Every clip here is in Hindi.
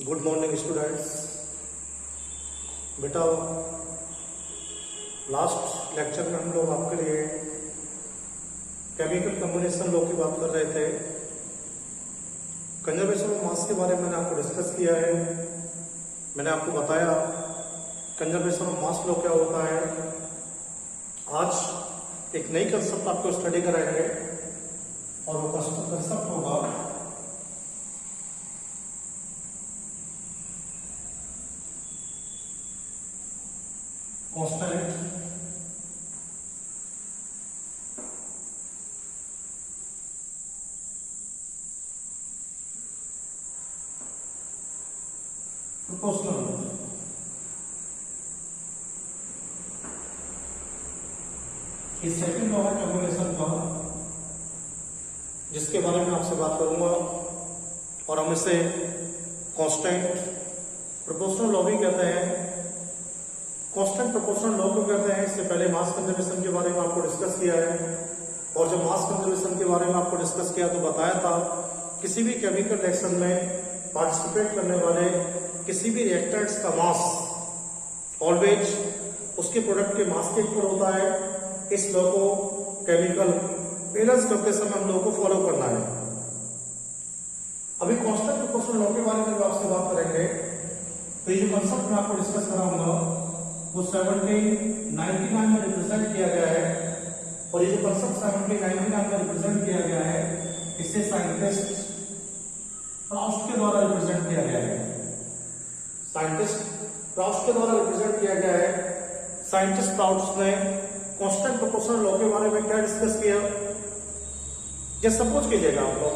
Good morning students. बेटा लास्ट लेक्चर में हम लोग आपके लिए केमिकल कम्बिनेशन लॉ की बात कर रहे थे। कंजर्वेशन ऑफ मास के बारे में मैंने आपको डिस्कस किया है। मैंने आपको बताया कंजर्वेशन ऑफ मास लॉ क्या होता है। आज एक नई कंसेप्ट आपको स्टडी कराएंगे और वो कंसेप्ट होगा कांस्टेंट प्रोपोर्शनल। इस सेकंड लॉ है कैलकुलेशन का, जिसके बारे में आपसे बात करूंगा और हम इसे कांस्टेंट प्रोपोर्शनल लॉ भी कहते हैं। कांस्टेंट प्रोपोर्शनल लॉ को कहते हैं। इससे पहले मास कंजर्वेशन के बारे में आपको डिस्कस किया है और जब मास कंजर्वेशन के बारे में आपको डिस्कस किया तो बताया था किसी भी केमिकल रिएक्शन में पार्टिसिपेट करने वाले किसी भी रिएक्टेंट्स का मास ऑलवेज उसके प्रोडक्ट के मास के ऊपर होता है। इस लॉ को केमिकल बैलेंस करते समय हम लोगों को फॉलो करना है। अभी कांस्टेंट प्रोपोर्शनल लॉ के बारे में आपसे बात करेंगे तो ये जो कंसेप्ट मैं आपको डिस्कस कराऊंगा वो 1799 में रिप्रेजेंट किया गया है और ये जो कंसेप्ट 1799 में रिप्रेजेंट किया गया है इसे साइंटिस्ट प्राउस्ट के द्वारा रिप्रेजेंट किया गया है। साइंटिस्ट प्राउस्ट के द्वारा रिप्रेजेंट किया गया है। साइंटिस्ट प्राउस्ट ने कांस्टेंट प्रोपोर्शनल लॉ के बारे में क्या डिस्कस किया, जैसे सपोज कीजिएगा आप लोग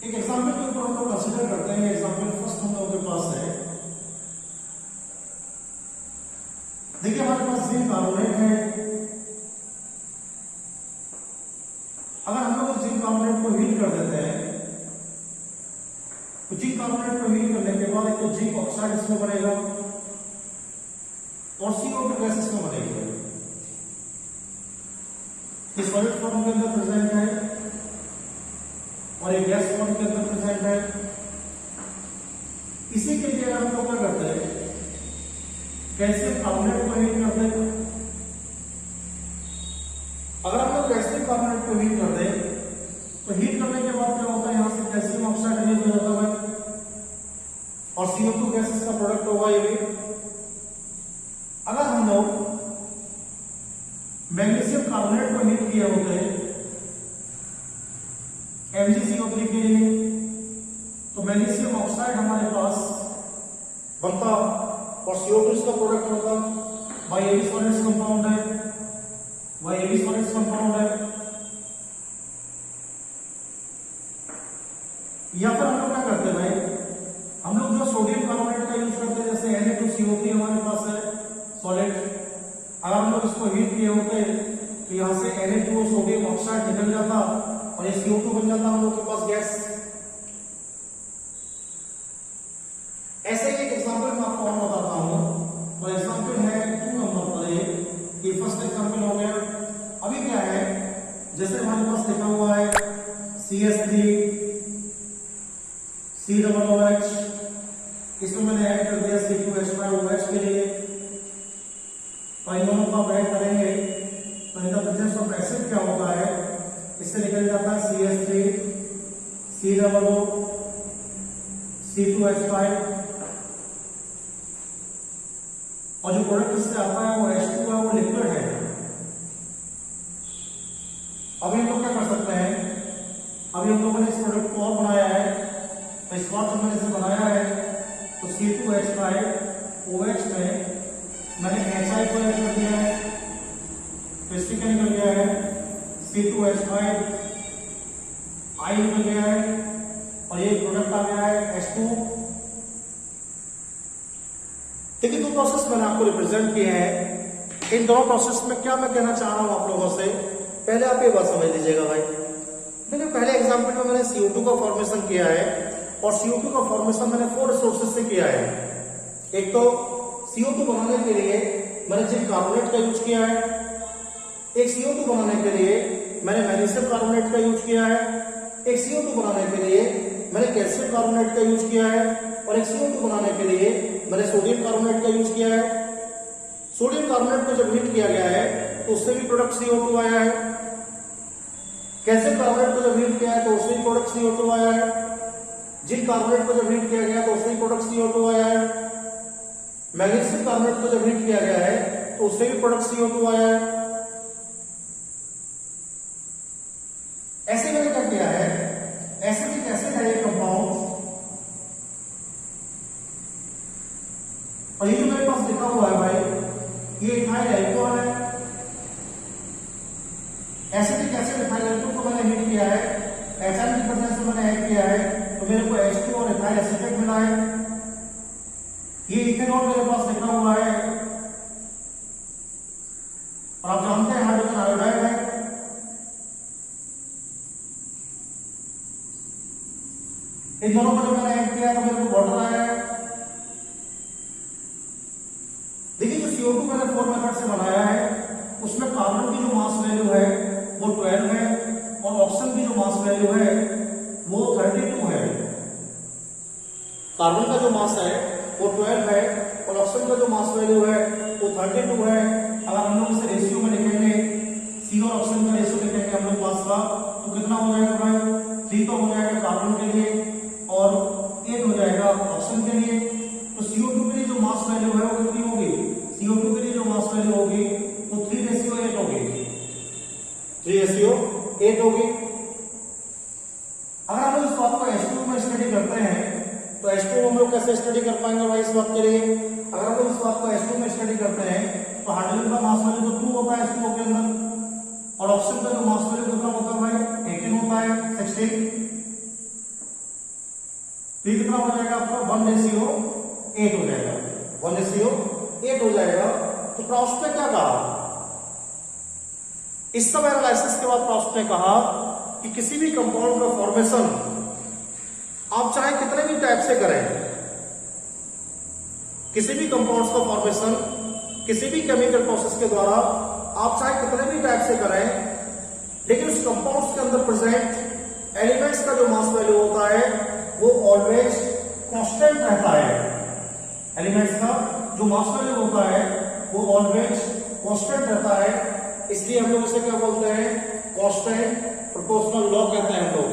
एक एग्जाम्पल के ऊपर हम लोग कंसिडर करते हैं। एग्जाम्पल फर्स्ट हम लोगों के पास है, देखिए हमारे पास जिंक कार्बोनेट है। अगर हम लोग जिंक कार्बोनेट को हीट कर देते हैं तो जिंक कार्बोनेट को हीट करने के बाद एक तो जिंक ऑक्साइड इसमें बनेगा और CO2 गैस इसमें बनेगी। ये सॉलिड फॉर्म के अंदर प्रेजेंट है और ये गैस फॉर्म के अंदर प्रेजेंट है। इसी के लिए हम लोग क्या करते हैं, कैल्शियम कार्बोनेट को हीट करते हैं। अगर हम लोग कैल्शियम कार्बोनेट को हीट कर दें तो हीट करने के बाद क्या होता है, यहां से कैल्शियम ऑक्साइड रिलीज हो जाता है और CO2 गैस इसका प्रोडक्ट होगा ये भी। अगर हम लोग मैग्नीशियम कार्बोनेट को हीट किए होते MgCO3 के लिए तो मैग्नीशियम ऑक्साइड हमारे पास बनता और CO2 इसका प्रोडक्ट होगा। YAB सॉलिड्स कंपाउंड है, YAB सॉलिड्स कंपाउंड है। या फिर हम लोग क्या करते हैं भाई, हम लोग जो सोडियम कार्बोनेट का यूज करते हैं जैसे Na2CO3 हमारे पास है सॉलिड। अगर हम लोग इसको हीट किए होते तो यहां से Na2 सोडियम ऑक्साइड निकल जाता और ये CO2 बन जाता हम लोग के पास गैस। ऐसे ही एक एग्जांपल मैं आपको और बताता हूं और एग्जांपल है 2 नंबर पर। ये फर्स्ट एग्जांपल हो गया। अभी क्या है, जैसे हमारे पास लिखा हुआ है CH3 COOH, इसमें मैंने ऐड कर दिया C2H5OH के लिए। तो इन दोनों को आप ऐड करेंगे तो in the presence of acid क्या होता है, इससे निकल जाता है CH3 COO C2H5 और जो प्रोडक्ट इससे आता है वो H2 है, वो लिक्विड है। अभी हम लोग क्या कर सकते हैं, अभी हम लोगों ने इस प्रोडक्ट को और बनाया है तो इस बार जब मैंने इसे बनाया है तो C2H5OH में मैंने HI को ऐड कर दिया है तो इससे क्या निकल गया है C2H5 I निकल गया है और ये प्रोडक्ट आ गया है H2। देखिए 2 प्रोसेस मैंने आपको रिप्रेजेंट किए हैं। इन दोनों प्रोसेस में क्या मैं कहना चाह रहा हूं आप लोगों से, पहले आप ये बात समझ लीजिएगा भाई। देखिए पहले एग्जांपल में मैंने CO2 का फॉर्मेशन किया है और CO2 का फॉर्मेशन मैंने 4 रिसोर्सेज से किया है। एक तो CO2 बनाने के लिए मैंने जिंक कार्बोनेट का यूज किया है, एक CO2 बनाने के लिए मैंने मैग्नीशियम कार्बोनेट का यूज किया है, एक CO2 बनाने के लिए मैंने कैल्शियम कार्बोनेट का यूज किया है और एक CO2 बनाने के लिए मैंने सोडियम कार्बोनेट का यूज किया है। सोडियम कार्बोनेट को जब हीट किया गया है तो उससे भी प्रोडक्ट CO2 आया है। कैल्शियम कार्बोनेट को जब हीट किया है तो उससे भी प्रोडक्ट CO2 आया है। जिंक कार्बोनेट को जब हीट किया गया तो उससे भी प्रोडक्ट CO2 आया है। मैग्नीशियम कार्बोनेट को जब हीट किया गया है तो उससे भी प्रोडक्ट CO2 आया है। ऐसे मैंने क्या किया है, एसिटिक एसिड है ये कंपाउंड, और ये जो मेरे पास लिखा हुआ है भाई ये इथाइल एल्कोहल है। एसिटिक एसिड इथाइल एल्कोहल को मैंने हीट किया है, HN की प्रेजेंस में मैंने ऐड किया है तो मेरे को H2 और इथाइल एसिटेट मिला है। ये इथेनॉल मेरे पास लिखा हुआ है और आप जानते हैं हाइड्रोजन आयोडाइड है। इन दोनों को जो मैंने ऐड किया तो मेरे को वाटर आया है। देखिए जो CO2 मैंने 4 मेथड से बनाया है उसमें कार्बन की जो मास वैल्यू है वो 12 है और ऑक्सीजन की जो मास वैल्यू है वो 32 है। कार्बन का जो मास है वो 12 है और ऑक्सीजन का जो मास वैल्यू है वो 32 है। अगर हम लोग इसे रेशियो में लिखेंगे, C और ऑक्सीजन का रेशियो लिखेंगे हम लोग मास का, तो कितना हो जाएगा भाई? 3 तो हो जाएगा कार्बन के लिए और 8 हो जाएगा ऑक्सीजन के लिए। तो CO2 के लिए जो मास वैल्यू है वो कितनी होगी? CO2 के लिए जो मास वैल्यू होगी वो 3:8 होगी। 3:8 होगी। अगर हम लोग इस बात को H2 में स्टडी करते हैं तो H2 हम लोग कैसे स्टडी कर पाएंगे भाई इस बात के लिए? अगर हम लोग इस बात को H2 में स्टडी करते हैं तो हाइड्रोजन का मास वैल्यू तो 2 होता है H2O के अंदर और ऑक्सीजन का जो मास वैल्यू कितना होता है भाई? 18 होता है, 16। तो कितना हो जाएगा आपका? 1:8 हो जाएगा, 1:8 हो जाएगा। तो प्रॉस्ट ने क्या कहा? इस सब एनालिसिस के बाद प्रॉस्ट ने कहा कि किसी भी कंपाउंड का फॉर्मेशन आप चाहे कितने भी टाइप से करें, किसी भी कंपाउंड्स का फॉर्मेशन किसी भी केमिकल प्रोसेस के द्वारा आप चाहे कितने भी टाइप से करें, लेकिन उस कंपाउंड्स के अंदर प्रेजेंट एलिमेंट्स का जो मास वैल्यू होता है वो ऑलवेज कांस्टेंट रहता है। एलिमेंट्स का जो मास वैल्यू होता है वो ऑलवेज कांस्टेंट रहता है। इसलिए हम लोग इसे क्या बोलते हैं? कांस्टेंट प्रोपोर्शनल लॉ कहते हैं। हम लोग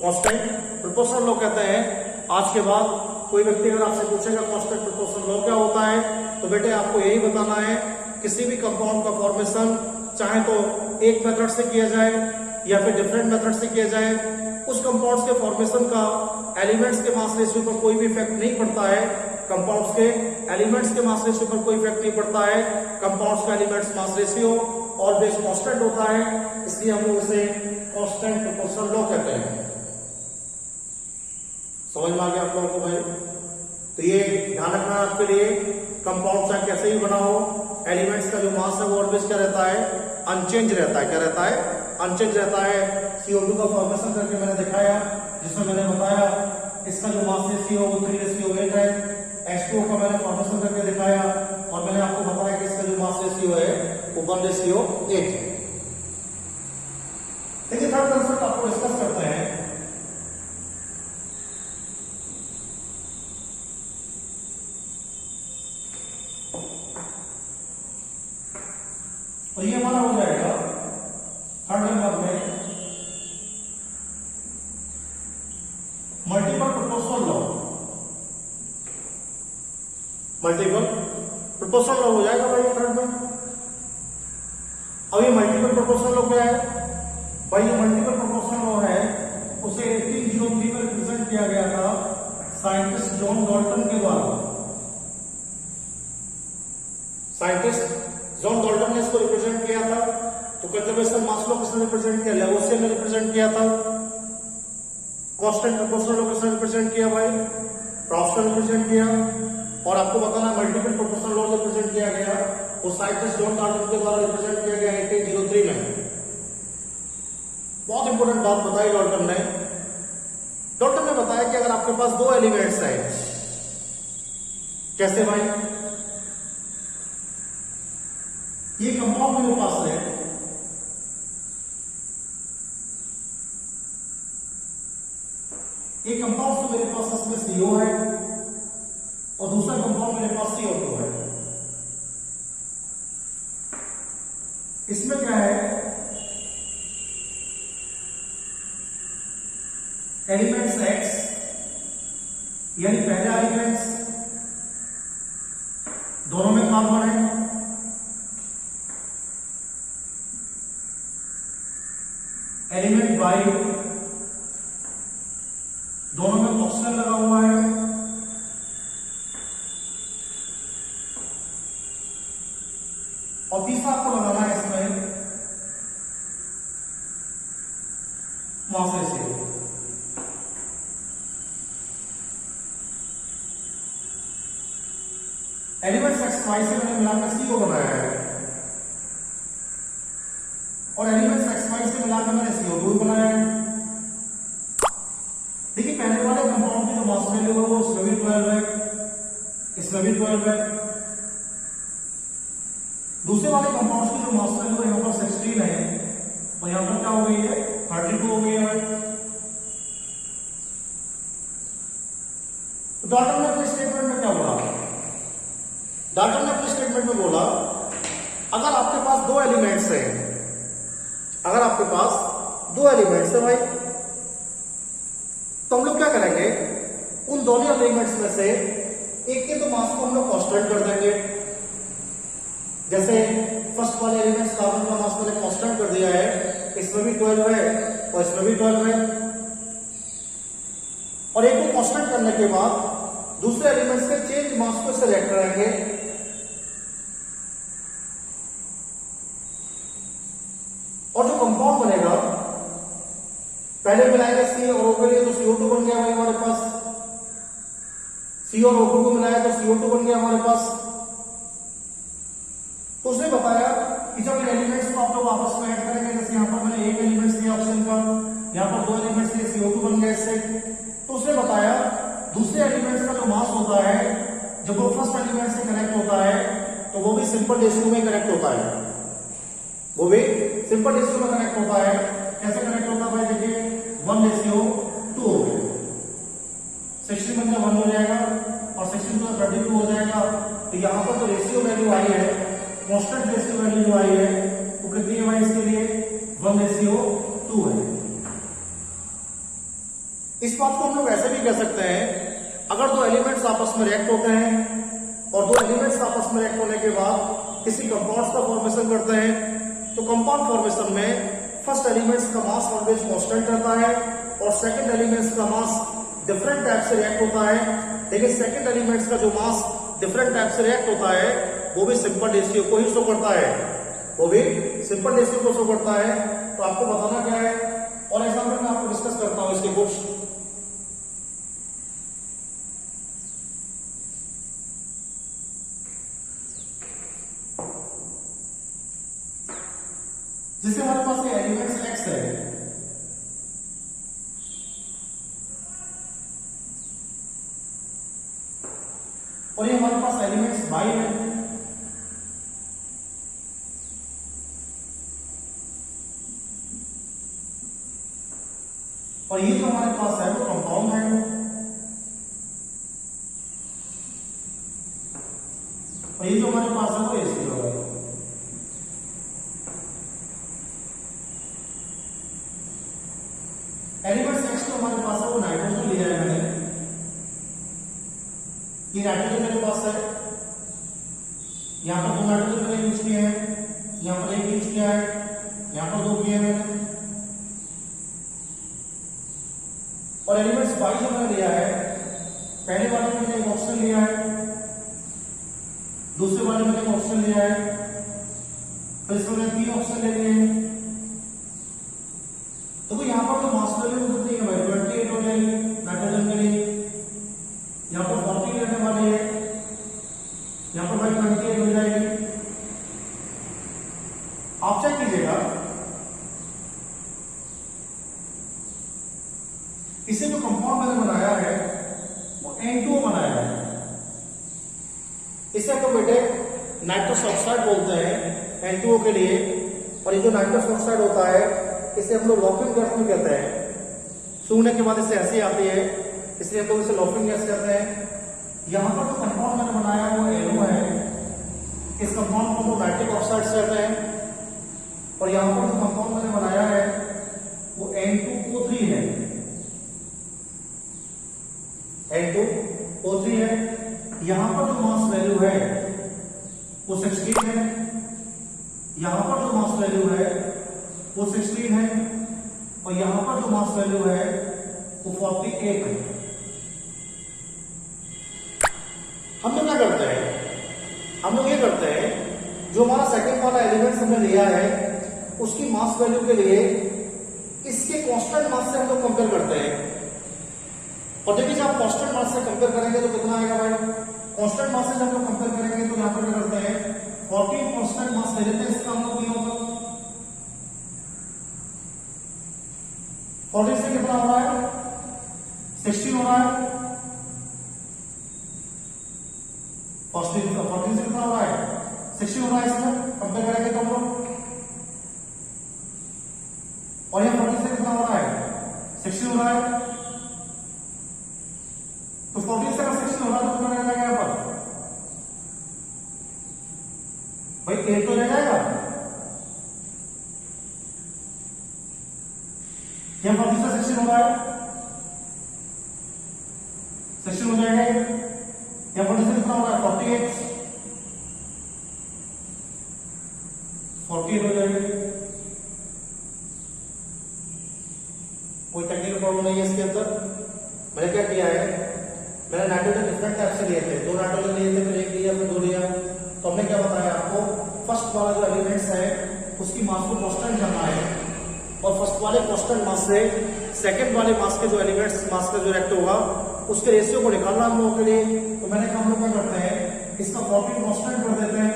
कांस्टेंट प्रोपोर्शनल लॉ कहते हैं। आज के बाद कोई व्यक्ति अगर आपसे पूछेगा कांस्टेंट प्रोपोर्शनल लॉ क्या होता है तो बेटे आपको यही बताना है, किसी भी कंपाउंड का फॉर्मेशन चाहे तो एक मेथड से किया जाए या फिर डिफरेंट मेथड से किया जाए, उस कंपाउंड्स के फॉर्मेशन का एलिमेंट्स के मास रेशियो पर कोई भी इफेक्ट नहीं पड़ता है। कंपाउंड्स के एलिमेंट्स के मास रेशियो पर कोई इफेक्ट नहीं पड़ता है। कंपाउंड्स का elements mass ratio always constant होता है, इसलिए हम लोग इसे कांस्टेंट प्रोपोर्शनल लॉ कहते हैं। समझ में आ गया आप लोगों को भाई? तो ये ध्यान रखना आपके लिए, कंपाउंड चाहे कैसे ही बना हो, एलिमेंट्स का जो मास है वो ऑलवेज क्या रहता है? अनचेंज रहता है। क्या रहता है? अनचेंज रहता है। CO2 का फॉर्मेशन करके मैंने दिखाया, जिसमें मैंने बताया इसका जो मास रेशियो वो 3:8 है। H2O का मैंने फॉर्मेशन करके दिखाया और मैंने आपको बताया कि इसका जो मास रेशियो है वो 1:8 है। देखिए थर्ड कंसेप्ट आपको डिस्कस करते हैं। तो ये हमारा हो जाएगा थर्ड नंबर में multiple proportional law. Multiple proportional law हो जाएगा भाई थर्ड में। अब ये मल्टीपल प्रोपोर्शनल लॉ क्या है भाई? ये मल्टीपल प्रोपोर्शनल लॉ है, उसे 1803 में रिप्रेजेंट किया गया था साइंटिस्ट जॉन डाल्टन के द्वारा। साइंटिस्ट जॉन डाल्टन ने इसको रिप्रेजेंट किया था। तो कंजर्वेशन मास लॉ किसने रिप्रेजेंट किया? लेवोसियर ने रिप्रेजेंट किया था। कांस्टेंट प्रोपोर्शनल लॉ किसने रिप्रेजेंट किया भाई? प्रॉस्ट ने रिप्रेजेंट किया। और आपको बताना मल्टीपल प्रोपोर्शनल लॉ रिप्रेजेंट किया गया वो साइंटिस्ट जॉन डाल्टन के द्वारा रिप्रेजेंट किया गया 1803 में। बहुत इंपॉर्टेंट बात बताई डाल्टन ने। डाल्टन ने बताया कि अगर आपके पास दो एलिमेंट्स हैं, कैसे भाई? ये कंपाउंड मेरे पास है, एक कंपाउंड तो मेरे पास इसमें CO है और दूसरा कंपाउंड मेरे पास CO2 है। इसमें क्या है, एलिमेंट्स X यानी पहला एलिमेंट्स दोनों में कार्बन है, एलिमेंट Y दोनों में ऑक्सीजन लगा हुआ है, और तीसरा आपको लगाना है इसमें मास रेशियो। एलिमेंट्स XY से मैंने मिलाकर CO बनाया है और एलिमेंट्स XY से मिलाकर मैंने CO2 बनाया है। देखिए पहले वाले कंपाउंड की जो मास वैल्यू है वो इसमें भी 12 है, इसमें भी 12 है। दूसरे वाले कंपाउंड्स की जो मास वैल्यू है यहाँ पर 16 है और यहाँ पर क्या हो गई है, 32 हो गई है। तो डाल्टन ने अपने स्टेटमेंट में क्या बोला, डाल्टन ने अपने स्टेटमेंट में बोला अगर आपके पास दो एलिमेंट्स हैं, अगर आपके पास दो एलिमेंट्स है भाई, तो हम लोग क्या करेंगे, उन दोनों एलिमेंट्स में से एक के तो मास को हम लोग कांस्टेंट कर देंगे। जैसे फर्स्ट वाले एलिमेंट्स कार्बन का मास मैंने कांस्टेंट कर दिया है, इसमें भी 12 है और इसमें भी 12 है, और एक को कांस्टेंट करने के बाद दूसरे एलिमेंट्स के चेंज मास को सिलेक्ट करेंगे। और जो कंपाउंड बनेगा, पहले मिलाएंगे C और O के लिए तो CO2 बन गया भाई हमारे पास, C और O को मिलाया तो CO2 बन गया हमारे पास। तो उसने बताया कि जब इन एलिमेंट्स को आप लोग आपस में ऐड करेंगे, जैसे यहाँ पर मैंने एक एलिमेंट्स दिया ऑप्शन का, यहाँ पर दो एलिमेंट्स दिए, CO2 बन गया इससे। तो उसने बताया दूसरे एलिमेंट्स का जो मास होता है जब वो फर्स्ट एलिमेंट से कनेक्ट होता है तो वो भी सिंपल रेशियो में कनेक्ट होता है, वो भी सिंपल रेशियो में कनेक्ट होता है। कैसे कनेक्ट होता है भाई, देखिए 1:2 हो गया, 16 में 1 हो जाएगा और 16 में 32 हो जाएगा। तो यहाँ पर जो रेशियो वैल्यू आई है, कांस्टेंट रेशियो वैल्यू जो आई है वो कितनी है भाई, इसके लिए 1:2 है। इस बात को हम लोग ऐसे भी कह सकते हैं, अगर दो एलिमेंट्स आपस में रिएक्ट होते हैं और दो एलिमेंट्स आपस में रिएक्ट होने के बाद किसी कंपाउंड्स का फॉर्मेशन करते हैं, तो कंपाउंड फॉर्मेशन में फर्स्ट एलिमेंट्स का मास ऑलवेज कांस्टेंट रहता है और सेकंड एलिमेंट्स का मास डिफरेंट टाइप से रिएक्ट होता है। लेकिन सेकंड एलिमेंट्स का जो मास डिफरेंट टाइप से रिएक्ट होता है वो भी सिंपल रेशियो को ही शो करता है, वो भी सिंपल रेशियो को शो करता है। तो आपको बताना क्या है, और एग्जाम्पल में आपको डिस्कस करता हूं इसके कुछ। जैसे हमारे पास ये एलिमेंट्स X है, और ये हमारे पास एलिमेंट्स Y है, और ये जो हमारे पास है वो कंपाउंड है, और ये जो हमारे पास है वो HCl है। एलिमेंट्स X जो हमारे पास है वो नाइट्रोजन लिया है मैंने, ये नाइट्रोजन मेरे पास है, यहाँ पर 2 नाइट्रोजन मैंने यूज किए हैं, यहाँ पर 1 यूज किया है, यहाँ पर 2 किए मैंने। और एलिमेंट्स Y जो मैंने लिया है, पहले वाले में मैंने एक ऑक्सीजन लिया है, दूसरे वाले में एक ऑक्सीजन लिया है, फिर इसमें मैंने 3 ऑक्सीजन ले लिए हैं। तो यहाँ पर जो मास वैल्यू कितनी है भाई, 28 हो जाएगी नाइट्रोजन के लिए, यहाँ पर 40 लेने वाले हैं, यहाँ पर भाई 28 हो जाएगी। आप चेक कीजिएगा, इसे जो कंपाउंड मैंने बनाया है वो N2O बनाया है, इसे तो बेटे नाइट्रस ऑक्साइड बोलते हैं N2O के लिए। और ये जो नाइट्रस ऑक्साइड होता है इसे हम लोग लॉकिंग गैस में कहते हैं, सूंघने के बाद इससे ऐसी आती है, इसलिए हम लोग इसे लॉफिंग गैस कहते हैं। यहाँ पर जो कंपाउंड मैंने बनाया वो NO है, इस कंपाउंड को हम लोग नाइट्रिक ऑक्साइड कहते हैं। और यहाँ पर जो कंपाउंड मैंने बनाया है वो N2O3 है, N2O3 है। यहाँ पर जो मास वैल्यू है वो 16 है, यहाँ पर जो मास वैल्यू है वो 16 है, और यहाँ पर जो मास वैल्यू है वो 48 है। हम लोग क्या करते हैं, हम लोग ये करते हैं जो हमारा सेकंड वाला एलिमेंट हमने लिया है उसकी मास वैल्यू के लिए इसके कांस्टेंट मास से हम लोग कंपेयर करते हैं। और देखिए जब आप कांस्टेंट मास से कंपेयर करेंगे तो कितना आएगा भाई, कांस्टेंट मास से जब हम लोग कंपेयर करेंगे तो यहाँ पर क्या करते हैं 14 कांस्टेंट मास ले लेते हैं, इसका हम लोग नहीं होगा 14 से कितना हो रहा है 16 हो रहा है, 14 से कितना हो रहा है 60 हो रहा है, इसमें कंपेयर करेंगे तो हम लोग। और यह 14 से कितना हो रहा है 60 हो रहा है, तो 14 से अगर 60 हो रहा है तो कितना रह जाएगा यहाँ पर भाई 8 तो रह जाएगा। यह 14 से 60 हो रहा है 60 हो जाएगा, यह 14 से कितना हो रहा है 48 हो जाएगा। कोई टेक्निकल प्रॉब्लम नहीं है इसके अंदर। मैंने क्या किया है, मैंने नाइट्रोजन डिफरेंट टाइप से लिए थे, 2 नाइट्रोजन लिए थे, फिर 1 लिया, फिर 2 लिया। तो हमने क्या बताया आपको, फर्स्ट वाला जो एलिमेंट्स है उसकी मास को कांस्टेंट करना है, और फर्स्ट वाले कांस्टेंट मास से सेकंड वाले मास के जो एलिमेंट्स मास का जो रिएक्ट होगा उसके रेशियो को निकालना हम लोगों के लिए। तो मैंने हम लोग क्या करते हैं, इसका 40 कांस्टेंट कर देते हैं।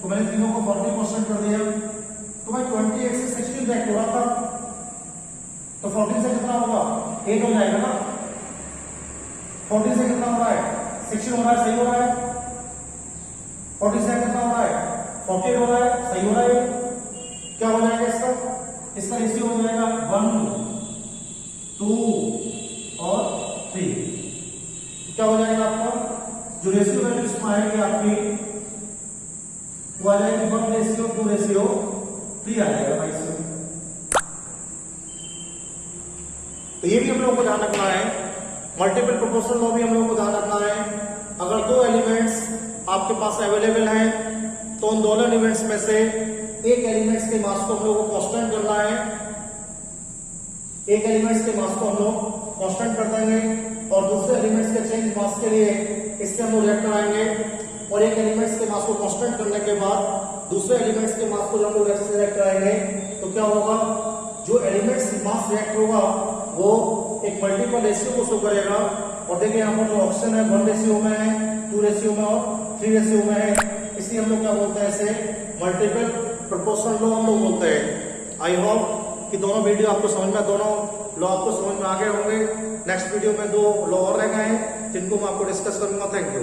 तो मैंने तीनों को 40 कांस्टेंट कर दिया, तो भाई 28 से 16 रिएक्ट हो रहा था, तो 14 से कितना होगा 8 हो जाएगा ना। 14 से कितना हो रहा है 16 हो रहा है, सही हो रहा है। 40 से कितना हो रहा है 48 हो रहा है, सही हो रहा है। क्या हो जाएगा इसका रेशियो हो जाएगा 1, 2 और 3। क्या हो जाएगा आपका जो रेशियो वैल्यू इसमें आएगी आपकी वो आ जाएगी 1:2:3 आ जाएगा भाई इसमें। तो ये भी हम लोगों को ध्यान रखना है, मल्टीपल प्रोपोर्शनल लॉ भी हम लोगों को ध्यान रखना है। अगर 2 एलिमेंट्स आपके पास अवेलेबल हैं तो उन दोनों एलिमेंट्स में से एक एलिमेंट्स के मास को हम लोगों को कांस्टेंट करना है, एक एलिमेंट्स के मास को हम लोग कांस्टेंट कर देंगे, और दूसरे एलिमेंट्स के चेंज मास के लिए इससे हम लोग रिएक्ट कराएंगे। और एक एलिमेंट्स के मास को कांस्टेंट करने के बाद दूसरे एलिमेंट्स के मास को जब हम लोग ऐसे रिएक्ट कराएंगे तो क्या होगा, जो एलिमेंट्स मास रिएक्ट होगा वो एक मल्टीपल रेशियो को शो करेगा। और देखिए यहाँ पर जो ऑप्शन है 1 रेशियो में है, 2 रेशियो में और 3 रेशियो में है, इसलिए हम लोग क्या बोलते हैं इसे मल्टीपल प्रोपोर्शनल लॉ हम लोग बोलते हैं। आई होप कि दोनों वीडियो आपको समझ में, दोनों लॉ आपको समझ में आ गए होंगे। नेक्स्ट वीडियो में 2 लॉ और रह गए हैं जिनको मैं आपको डिस्कस करूंगा। Thank you.